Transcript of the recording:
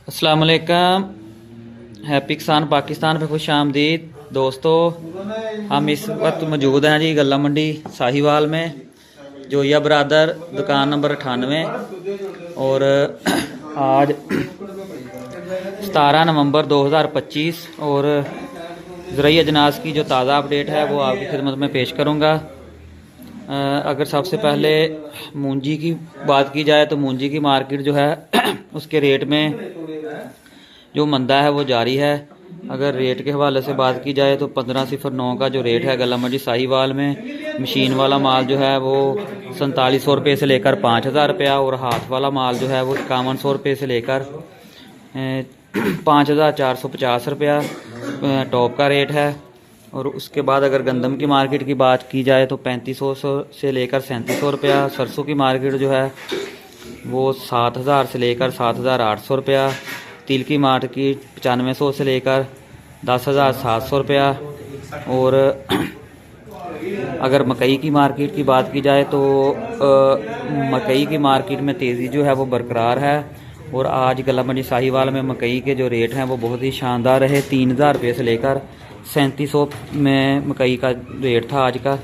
अस्सलाम वालेकुम। हैप्पी किसान पाकिस्तान पे खुश आमदीद दोस्तों। हम इस वक्त मौजूद हैं जी गल्ला मंडी साहिवाल में, जोया बरादर, दुकान नंबर 98। और आज 17 नवंबर 2025 और ज़रई अजनास की जो ताज़ा अपडेट है वो आपकी खिदमत में पेश करूँगा। अगर सबसे पहले मूंजी की बात की जाए तो मूंजी की मार्केट जो है उसके रेट में जो मंदा है वो जारी है। अगर रेट के हवाले से बात की जाए तो 1509 का जो रेट है गल्ला मंडी साहिवाल में, मशीन वाला माल जो है वो 4700 रुपये से लेकर 5000 रुपया, और हाथ वाला माल जो है वो 5100 रुपये से लेकर 5450 रुपया टॉप का रेट है। और उसके बाद अगर गंदम की मार्केट की बात की जाए तो 3500 से लेकर 3700 रुपया। सरसों की मार्केट जो है वो 7000 से लेकर 7800 रुपया। तिल की मार्केट 9500 से लेकर 10700 रुपया। और अगर मकई की मार्केट की बात की जाए तो मकई की मार्केट में तेज़ी जो है वो बरकरार है। और आज गल्ला मंडी साहिवाल में मकई के जो रेट हैं वो बहुत ही शानदार रहे। 3000 रुपये से लेकर 3700 में मकई का रेट था आज का।